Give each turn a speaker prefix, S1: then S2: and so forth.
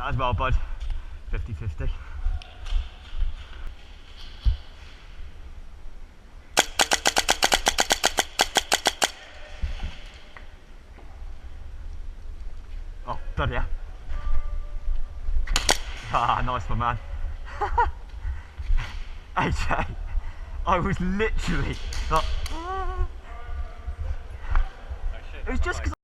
S1: that as well, bud. 50-50. Oh, bloody hell. Ah, nice one, man. AJ, I was literally like, it was just because